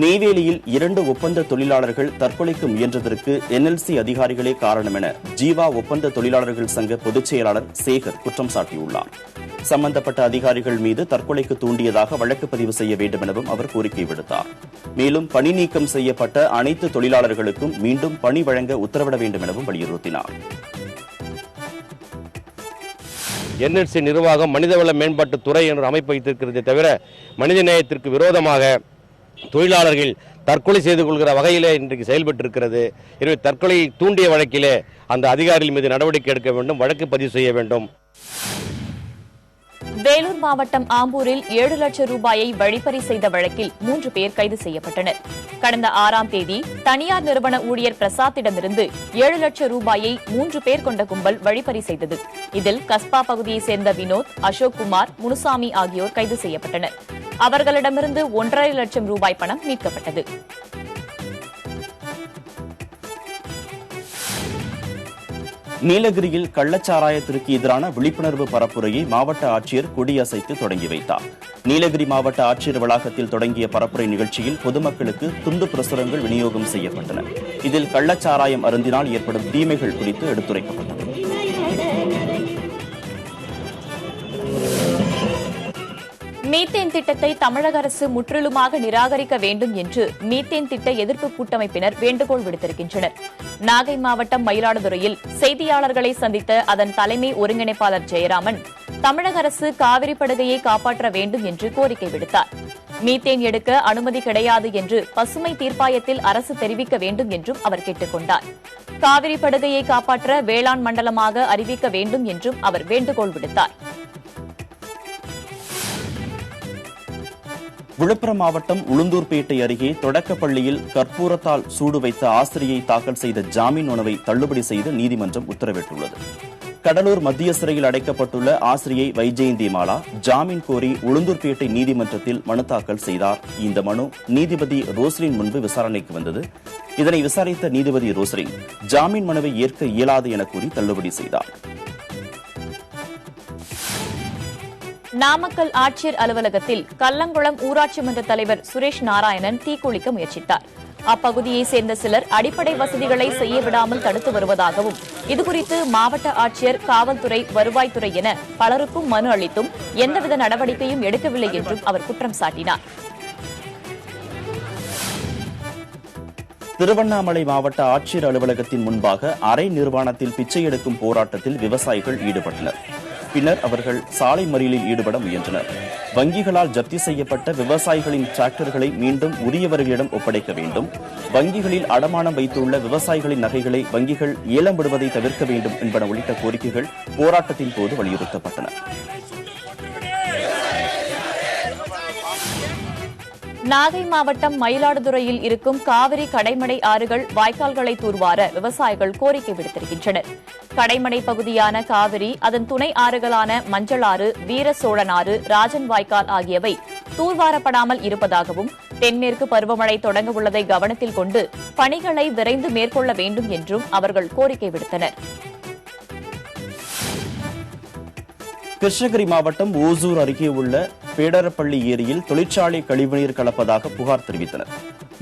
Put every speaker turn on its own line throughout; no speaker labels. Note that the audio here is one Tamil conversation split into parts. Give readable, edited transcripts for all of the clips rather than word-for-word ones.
நெய்வேலியில் 2 ஒப்பந்த தொழிலாளர்கள் தற்கொலைக்கு முயன்றதற்கு NLC அதிகாரிகளே காரணம் என ஜீவா ஒப்பந்த தொழிலாளர்கள் சங்க பொதுச் செயலாளர் சேகர் குற்றம் சாட்டியுள்ளார். சம்பந்தப்பட்ட அதிகாரிகள் மீது தற்கொலைக்கு தூண்டியதாக வழக்கு பதிவு செய்ய வேண்டும் எனவும் அவர் கோரிக்கை விடுத்தார். மேலும் பணி நீக்கம் செய்யப்பட்ட அனைத்து தொழிலாளர்களுக்கும் மீண்டும் பணி வழங்க உத்தரவிட வேண்டும் எனவும் வலியுறுத்தினார்.
NLC நிர்வாகம் மனிதவள மேம்பாட்டுத் துறை என்ற அமைப்பு வைத்திருக்கிறதே தவிர மனித நேயத்திற்கு விரோதமாக தொழிலாளர்கள் தற்கொலை செய்து கொள்கிற வகையிலே இன்றைக்கு செயல்பட்டிருக்கிறது. எனவே தற்கொலையை தூண்டிய வழக்கிலே அந்த அதிகாரிகள் மீது நடவடிக்கை எடுக்க வேண்டும், வழக்கு பதிவு செய்ய வேண்டும்.
வேலூர் மாவட்டம் ஆம்பூரில் 7 லட்சம் ரூபாயை வழிப்பறி செய்த வழக்கில் 3 பேர் கைது செய்யப்பட்டனர். கடந்த 6ஆம் தேதி தனியார் நிறுவன ஊழியர் பிரசாத்திடமிருந்து 7 லட்சம் ரூபாயை 3 பேர் கொண்ட கும்பல் வழிப்பறி செய்தது. இதில் கஸ்பா பகுதியைச் சேர்ந்த வினோத், அசோக் குமார், முனுசாமி ஆகியோர் கைது செய்யப்பட்டனர். அவர்களிடமிருந்து 1.5 லட்சம் ரூபாய் பணம் மீட்கப்பட்டது.
நீலகிரியில் கள்ளச்சாராயத்திற்கு எதிரான விழிப்புணர்வு பரப்புரையை மாவட்ட ஆட்சியர் கொடியசைத்து தொடங்கி வைத்தார். நீலகிரி மாவட்ட ஆட்சியர் வளாகத்தில் தொடங்கிய பரப்புரை நிகழ்ச்சியில் பொதுமக்களுக்கு துண்டு பிரசுரங்கள் விநியோகம் செய்யப்பட்டன. இதில் கள்ளச்சாராயம் அருந்தினால் ஏற்படும் தீமைகள் குறித்து எடுத்துரைக்கப்பட்டது.
மீத்தேன் திட்டத்தை தமிழக அரசு முற்றிலுமாக நிராகரிக்க வேண்டும் என்று மீத்தேன் திட்ட எதிர்ப்பு கூட்டமைப்பினர் வேண்டுகோள் விடுத்திருக்கின்றனர். நாகை மாவட்டம் மயிலாடுதுறையில் செய்தியாளர்களை சந்தித்த அதன் தலைமை ஒருங்கிணைப்பாளர் ஜெயராமன் தமிழக அரசு காவிரி படுகையை காப்பாற்ற வேண்டும் என்று கோரிக்கை விடுத்தார். மீத்தேன் எடுக்க அனுமதி கிடையாது என்று பசுமை தீர்ப்பாயத்தில் அரசு தெரிவிக்க வேண்டும் என்றும் அவர் கேட்டுக் கொண்டார். காவிரி படுகையை காப்பாற்ற வேளாண் மண்டலமாக அறிவிக்க வேண்டும் என்றும் அவர் வேண்டுகோள் விடுத்தார்.
விழுப்புரம் மாவட்டம் உளுந்தூர்பேட்டை அருகே தொடக்கப்பள்ளியில் கற்பூரத்தால் சூடு வைத்த ஆசிரியை தாக்கல் செய்த ஜாமீன் மனுவை தள்ளுபடி செய்து நீதிமன்றம் உத்தரவிட்டுள்ளது. கடலூர் மத்திய சிறையில் அடைக்கப்பட்டுள்ள ஆசிரியை வைஜெயந்தி மாலா ஜாமீன் கோரி உளுந்தூர்பேட்டை நீதிமன்றத்தில் மனு தாக்கல் செய்தார். இந்த மனு நீதிபதி ரோஸ்லின் முன்பு விசாரணைக்கு வந்தது. இதனை விசாரித்த நீதிபதி ரோஸ்லின் ஜாமீன் மனுவை ஏற்க இயலாது என கூறி தள்ளுபடி செய்தார்.
நாமக்கல் ஆட்சியர் அலுவலகத்தில் கல்லங்குளம் ஊராட்சி மன்ற தலைவர் சுரேஷ் நாராயணன் தீக்குளிக்க முயற்சித்தார். அப்பகுதியைச் சேர்ந்த சிலர் அடிப்படை வசதிகளை செய்ய விடாமல் தடுத்து வருவதாகவும் இதுகுறித்து மாவட்ட ஆட்சியர், காவல்துறை, வருவாய்த்துறை என பலருக்கும் மனு அளித்தும் எந்தவித நடவடிக்கையும் எடுக்கவில்லை என்றும் அவர் குற்றம் சாட்டினார்.
திருவண்ணாமலை மாவட்ட ஆட்சியர் அலுவலகத்தின் முன்பாக அரை நிர்வாணத்தில் பிச்சை எடுக்கும் போராட்டத்தில் விவசாயிகள் ஈடுபட்டனர். பின்னர் அவர்கள் சாலை மறியலில் ஈடுபட முயன்றனர். வங்கிகளால் ஜப்தி செய்யப்பட்ட விவசாயிகளின் டிராக்டர்களை மீண்டும் உரியவர்களிடம் ஒப்படைக்க வேண்டும், வங்கிகளில் அடமானம் வைத்துள்ள விவசாயிகளின் நகைகளை வங்கிகள் ஏலம் விடுவதை தவிர்க்க வேண்டும் என்பன உள்ளிட்ட கோரிக்கைகள் போராட்டத்தின் போது வலியுறுத்தப்பட்டன.
நாகை மாவட்டம் மயிலாடுதுறையில் இருக்கும் காவிரி கடைமடை ஆறுகள், வாய்க்கால்களை தூர்வார விவசாயிகள் கோரிக்கை விடுத்திருக்கின்றனர். கடைமடை பகுதியான காவிரி, அதன் துணை ஆறுகளான மஞ்சளாறு, வீர சோழனாறு, ராஜன் வாய்க்கால் ஆகியவை தூர்வாரப்படாமல் இருப்பதாகவும் தென்மேற்கு பருவமழை தொடங்க உள்ளதை கவனத்தில் கொண்டு பணிகளை விரைந்து மேற்கொள்ள வேண்டும் என்றும் அவர்கள் கோரிக்கை விடுத்தனர்.
கிருஷ்ணகிரி மாவட்டம் ஓசூர் அருகே உள்ள பேடரப்பள்ளி ஏரியில் தொழிற்சாலை கழிவுநீர் கலப்பதாக புகார் தெரிவித்தனர்.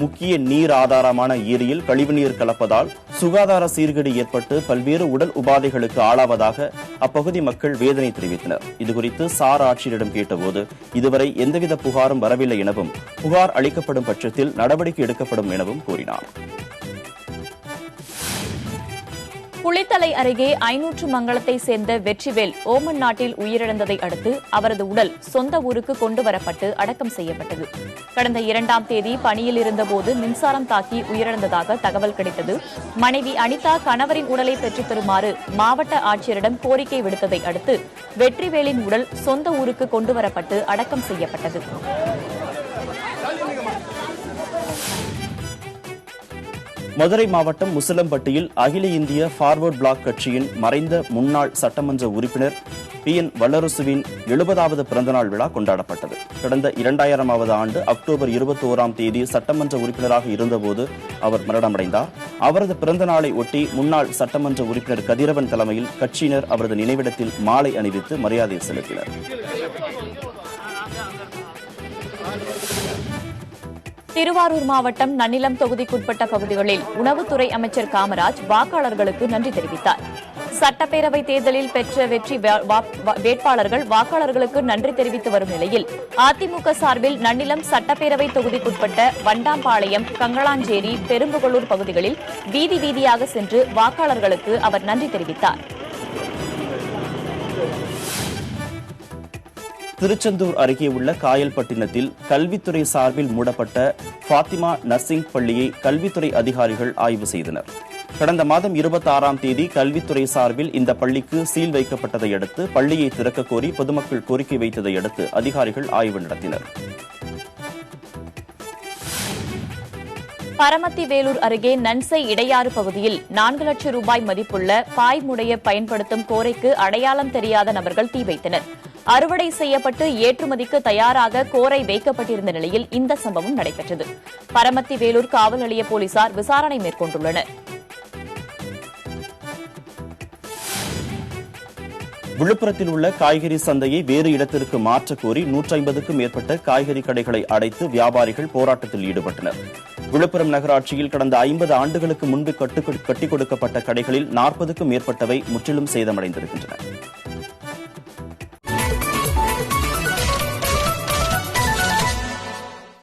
முக்கிய நீர் ஆதாரமான ஏரியில் கழிவுநீர் கலப்பதால் சுகாதார சீர்கேடு ஏற்பட்டு பல்வேறு உடல் உபாதைகளுக்கு ஆளாவதாக அப்பகுதி மக்கள் வேதனை தெரிவித்தனர். இதுகுறித்து சார் ஆட்சியரிடம் கேட்டபோது இதுவரை எந்தவித புகாரும் வரவில்லை எனவும் புகார் அளிக்கப்படும் பட்சத்தில் நடவடிக்கை எடுக்கப்படும் எனவும் கூறினார்.
குளித்தலை அருகே 500 மங்கலத்தை சேர்ந்த வெற்றிவேல் ஓமன் நாட்டில் உயிரிழந்ததை அடுத்து அவரது உடல் சொந்த ஊருக்கு கொண்டுவரப்பட்டு அடக்கம் செய்யப்பட்டது. கடந்த 2ஆம் தேதி பணியில் இருந்தபோது மின்சாரம் தாக்கி உயிரிழந்ததாக தகவல் கிடைத்தது. மனைவி அனிதா கணவரின் உடலை பெற்றுத் தருமாறு மாவட்ட ஆட்சியரிடம் கோரிக்கை விடுத்ததை அடுத்து வெற்றிவேலின் உடல் சொந்த ஊருக்கு கொண்டுவரப்பட்டு அடக்கம் செய்யப்பட்டது.
மதுரை மாவட்டம் முசலம்பட்டியில் அகில இந்திய ஃபார்வர்ட் பிளாக் கட்சியின் மறைந்த முன்னாள் சட்டமன்ற உறுப்பினர் PN வல்லரசுவின் 70வது பிறந்தநாள் விழா கொண்டாடப்பட்டது. கடந்த 2000வது ஆண்டு அக்டோபர் 21ஆம் தேதி சட்டமன்ற உறுப்பினராக இருந்தபோது அவர் மரணமடைந்தார். அவரது பிறந்த நாளை ஒட்டி முன்னாள் சட்டமன்ற உறுப்பினர் கதிரவன் தலைமையில் கட்சியினர் அவரது நினைவிடத்தில் மாலை அணிவித்து மரியாதை செலுத்தினர்.
திருவாரூர் மாவட்டம் நன்னிலம் தொகுதிக்குட்பட்ட பகுதிகளில் உணவுத்துறை அமைச்சர் காமராஜ் வாக்காளர்களுக்கு நன்றி தெரிவித்தார். சட்டப்பேரவைத் தேர்தலில் பெற்ற வெற்றி வேட்பாளர்கள் வாக்காளர்களுக்கு நன்றி தெரிவித்து வரும் நிலையில் அதிமுக சார்பில் நன்னிலம் சட்டப்பேரவை தொகுதிக்குட்பட்ட வண்டாம்பாளையம், கங்களாஞ்சேரி, பெரும்புகலூர் பகுதிகளில் வீதி வீதியாக சென்று வாக்காளர்களுக்கு அவர் நன்றி தெரிவித்தார்.
திருச்செந்தூர் அருகே உள்ள காயல்பட்டினத்தில் கல்வித்துறை சார்பில் மூடப்பட்ட ஃபாத்திமா நர்சிங் பள்ளியை கல்வித்துறை அதிகாரிகள் ஆய்வு செய்தனர். கடந்த மாதம் 26ஆம் தேதி கல்வித்துறை சார்பில் இந்த பள்ளிக்கு சீல் வைக்கப்பட்டதை அடுத்து பள்ளியை திறக்க கோரி பொதுமக்கள் கோரிக்கை வைத்ததை அடுத்து அதிகாரிகள் ஆய்வு நடத்தினர்.
பரமத்தி வேலூர் அருகே நன்சை இடையாறு பகுதியில் 4 லட்சம் ரூபாய் மதிப்புள்ள பாய்முடைய பயன்படுத்தும் கோரைக்கு அடையாளம் தெரியாத நபர்கள் தீ வைத்தனர். அறுவடை செய்யப்பட்டு ஏற்றுமதிக்கு தயாராக கோரை வைக்கப்பட்டிருந்த நிலையில் இந்த சம்பவம் நடைபெற்றது. பரமத்தி வேலூர் காவல் நிலைய போலீசார் விசாரணை மேற்கொண்டுள்ளனர்.
விழுப்புரத்தில் உள்ள காய்கறி சந்தையை வேறு இடத்திற்கு மாற்றக் கோரி 150க்கும் மேற்பட்ட காய்கறி கடைகளை அடைத்து வியாபாரிகள் போராட்டத்தில் ஈடுபட்டனர். விழுப்புரம் நகராட்சியில் கடந்த 50 ஆண்டுகளுக்கு முன்பு கட்டிக் கொடுக்கப்பட்ட கடைகளில் 40க்கும் மேற்பட்டவை முற்றிலும் சேதமடைந்திருக்கின்றன.